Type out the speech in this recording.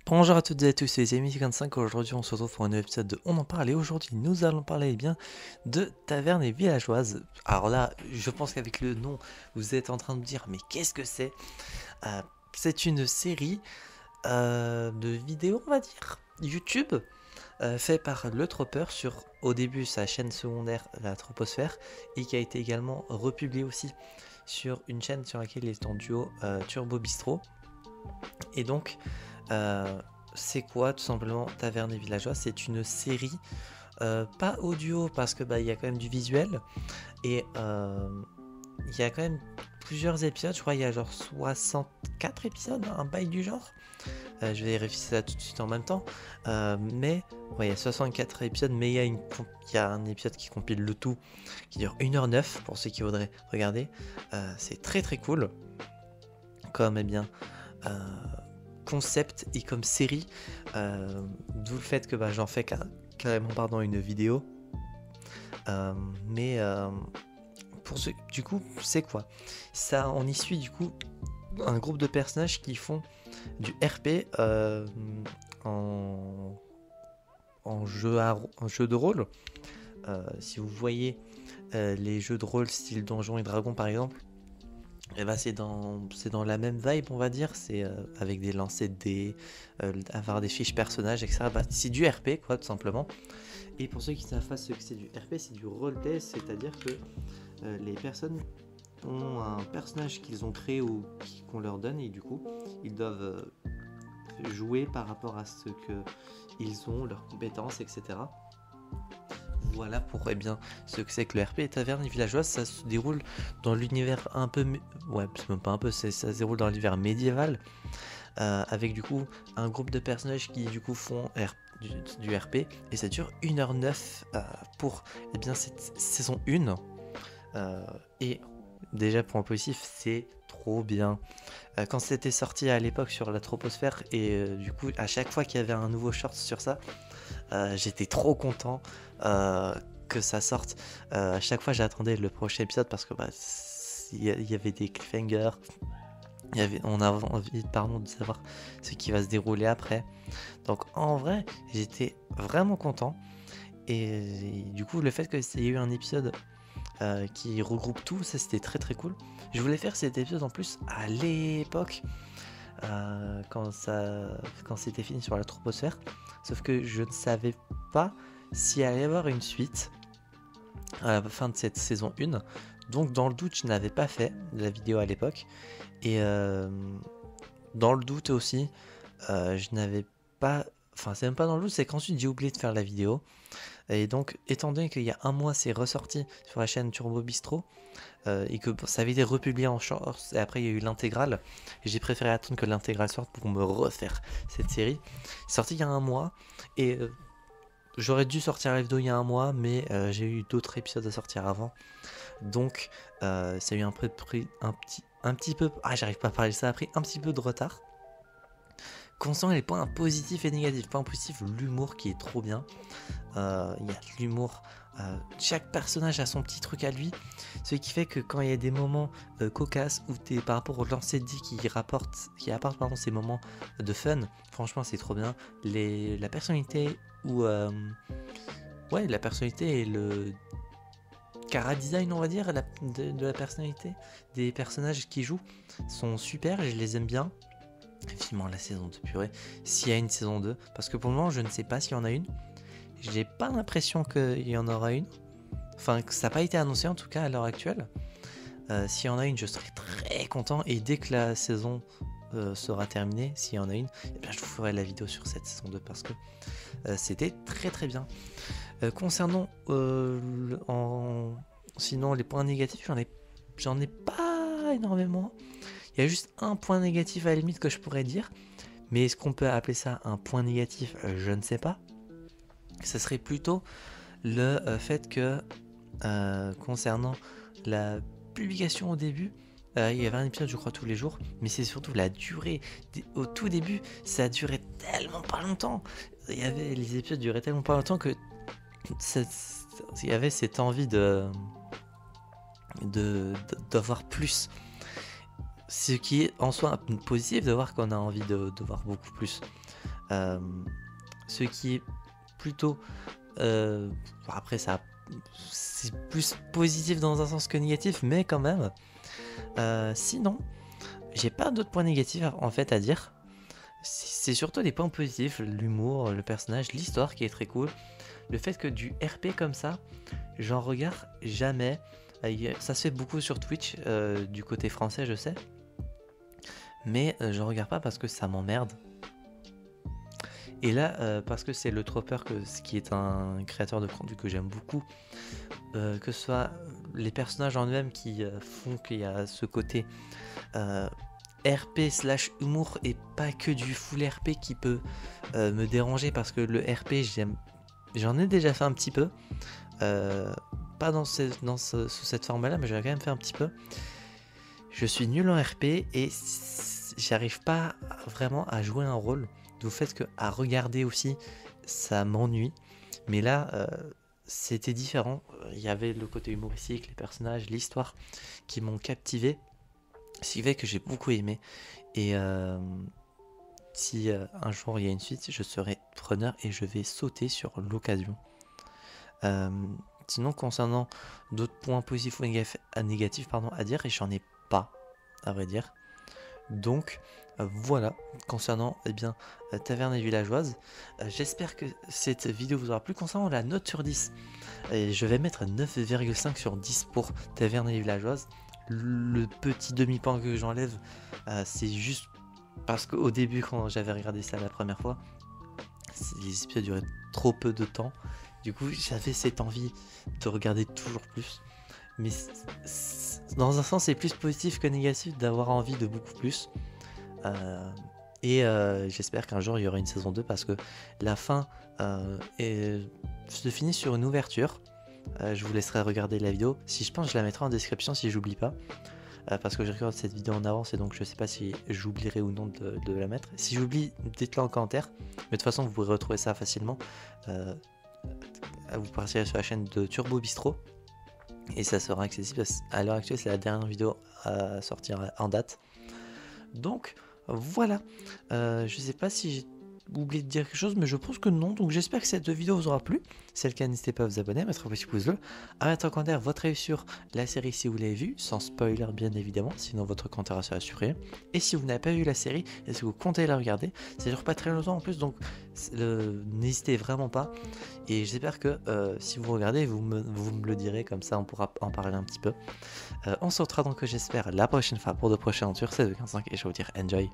Bonjour à toutes et à tous, c'est les amis 55. Aujourd'hui on se retrouve pour un nouvel épisode de On en parle et aujourd'hui nous allons parler bien de Tavernes et Villageoises. Alors là, je pense qu'avec le nom, vous êtes en train de me dire mais qu'est-ce que c'est? C'est une série de vidéos, on va dire, YouTube, fait par Le Tropper sur au début sa chaîne secondaire La Troposphère et qui a été également republié aussi sur une chaîne sur laquelle il est en duo Turbo Bistro. Et donc c'est quoi tout simplement Tavernes et Villageois? C'est une série pas audio parce que il y a quand même du visuel et il y a quand même plusieurs épisodes, je crois il y a genre 64 épisodes, un bail du genre. Je vais vérifier ça tout de suite en même temps, mais ouais, il y a 64 épisodes, mais il y a un épisode qui compile le tout qui dure 1h09 pour ceux qui voudraient regarder. C'est très très cool comme concept et comme série, d'où le fait que j'en fais carrément une vidéo, mais pour ce du coup c'est quoi ça, on y suit du coup un groupe de personnages qui font du RP en jeu de rôle. Si vous voyez les jeux de rôle style Donjons et Dragons par exemple, et c'est dans la même vibe, on va dire. C'est avec des lancers de dés, avoir des fiches personnages, etc. C'est du RP, quoi, tout simplement. Et pour ceux qui ne savent pas ce que c'est du RP, c'est du roleplay, c'est-à-dire que les personnes ont un personnage qu'ils ont créé ou qu'on leur donne, et du coup, ils doivent jouer par rapport à ce qu'ils ont, leurs compétences, etc. Voilà pour ce que c'est que le RP. Et Tavernes et Villageoises, ça se déroule dans l'univers un peu... Ouais, c'est même pas un peu, ça se déroule dans l'univers médiéval, avec du coup un groupe de personnages qui du coup font du RP, et ça dure 1h09 pour cette saison 1. Et déjà pour un positif, c'est trop bien. Quand c'était sorti à l'époque sur la Troposphère, et du coup à chaque fois qu'il y avait un nouveau short sur ça, j'étais trop content que ça sorte. À chaque fois j'attendais le prochain épisode parce que il y avait des cliffhangers, on a envie de savoir ce qui va se dérouler après. Donc en vrai j'étais vraiment content, et du coup le fait qu'il y ait eu un épisode qui regroupe tout ça, c'était très très cool. Je voulais faire cet épisode en plus à l'époque, quand c'était fini sur la Troposphère, sauf que je ne savais pas s'il allait y avoir une suite à la fin de cette saison 1, donc dans le doute je n'avais pas fait la vidéo à l'époque, et dans le doute aussi, je n'avais pas, enfin c'est même pas dans le doute, c'est qu'ensuite j'ai oublié de faire la vidéo, et donc étant donné qu'il y a un mois c'est ressorti sur la chaîne Turbo Bistro, et que ça avait été republié en shorts, et après il y a eu l'intégrale, et j'ai préféré attendre que l'intégrale sorte pour me refaire cette série. C'est sorti il y a un mois, et j'aurais dû sortir la vidéo il y a un mois, mais j'ai eu d'autres épisodes à sortir avant, donc ça a eu un petit peu, j'arrive pas à parler, ça a pris un petit peu de retard. Concernant les points positifs et négatifs, point positif, l'humour qui est trop bien. Il y a de l'humour, chaque personnage a son petit truc à lui, ce qui fait que quand il y a des moments cocasses ou par rapport au lancer de dés qui apportent ces moments de fun, franchement c'est trop bien. La personnalité ou la personnalité et le cara design, on va dire, de la personnalité des personnages qui jouent sont super, je les aime bien. Effectivement, la saison 2, purée, s'il y a une saison 2, parce que pour le moment je ne sais pas s'il y en a une. J'ai pas l'impression qu'il y en aura une, enfin que ça n'a pas été annoncé en tout cas à l'heure actuelle. S'il y en a une, je serai très content, et dès que la saison sera terminée, s'il y en a une, je vous ferai la vidéo sur cette saison 2 parce que c'était très très bien. Concernant sinon les points négatifs, j'en ai pas énormément. Il y a juste un point négatif à la limite que je pourrais dire, mais est-ce qu'on peut appeler ça un point négatif? Je ne sais pas. Ce serait plutôt le fait que concernant la publication au début, il y avait un épisode je crois tous les jours, mais c'est surtout la durée. Au tout début ça durait tellement pas longtemps, les épisodes duraient tellement pas longtemps que il y avait cette envie d'avoir plus. Ce qui est en soi positif de voir qu'on a envie de voir beaucoup plus. Euh, ce qui est plutôt... après, c'est plus positif dans un sens que négatif, mais quand même. Sinon, j'ai pas d'autres points négatifs en fait à dire. C'est surtout des points positifs, l'humour, le personnage, l'histoire qui est très cool. Le fait que du RP comme ça, j'en regarde jamais. Ça se fait beaucoup sur Twitch, du côté français je sais. Mais j'en regarde pas parce que ça m'emmerde. Et là, parce que c'est le Tropper qui est un créateur de contenu que j'aime beaucoup, que ce soit les personnages en eux-mêmes qui font qu'il y a ce côté RP slash humour et pas que du full RP qui peut me déranger, parce que le RP j'en ai déjà fait un petit peu, pas sous cette forme-là, mais j'en ai quand même fait un petit peu. Je suis nul en RP et j'arrive pas vraiment à jouer un rôle. Du fait que à regarder aussi, ça m'ennuie. Mais là, c'était différent. Il y avait le côté humoristique, les personnages, l'histoire qui m'ont captivé. Ce qui fait que j'ai beaucoup aimé. Et si un jour il y a une suite, je serai preneur et je vais sauter sur l'occasion. Sinon, concernant d'autres points positifs ou négatifs à dire, et j'en ai pas, à vrai dire. Donc voilà, concernant Taverne et Villageoise, j'espère que cette vidéo vous aura plu. Concernant la note sur 10, je vais mettre 9,5 sur 10 pour Taverne et Villageoise. Le petit demi-point que j'enlève, c'est juste parce qu'au début, quand j'avais regardé ça la première fois, les épisodes duraient trop peu de temps. Du coup, j'avais cette envie de regarder toujours plus. Mais dans un sens, c'est plus positif que négatif d'avoir envie de beaucoup plus. J'espère qu'un jour il y aura une saison 2, parce que la fin se finit sur une ouverture. Je vous laisserai regarder la vidéo. Si je pense, je la mettrai en description si j'oublie pas. Parce que je regarde cette vidéo en avance et donc je sais pas si j'oublierai ou non de la mettre. Si j'oublie, dites-le en commentaire. Mais de toute façon, vous pourrez retrouver ça facilement. Vous partez sur la chaîne de Turbo Bistro. Et ça sera accessible à l'heure actuelle, c'est la dernière vidéo à sortir en date. Donc voilà, je sais pas si j'ai oublié de dire quelque chose, mais je pense que non. Donc j'espère que cette vidéo vous aura plu. Si c'est le cas, n'hésitez pas à vous abonner, à mettre un petit pouce bleu, à mettre en commentaire votre avis sur la série si vous l'avez vue, sans spoiler bien évidemment, sinon votre commentaire sera assuré. Et si vous n'avez pas vu la série, est-ce que vous comptez la regarder? Ça dure pas très longtemps en plus, donc n'hésitez vraiment pas. Et j'espère que si vous regardez, vous me le direz, comme ça on pourra en parler un petit peu. On se retrouvera donc, j'espère, la prochaine fois pour de prochaines aventures. C'est de 15 et je vais vous dire enjoy.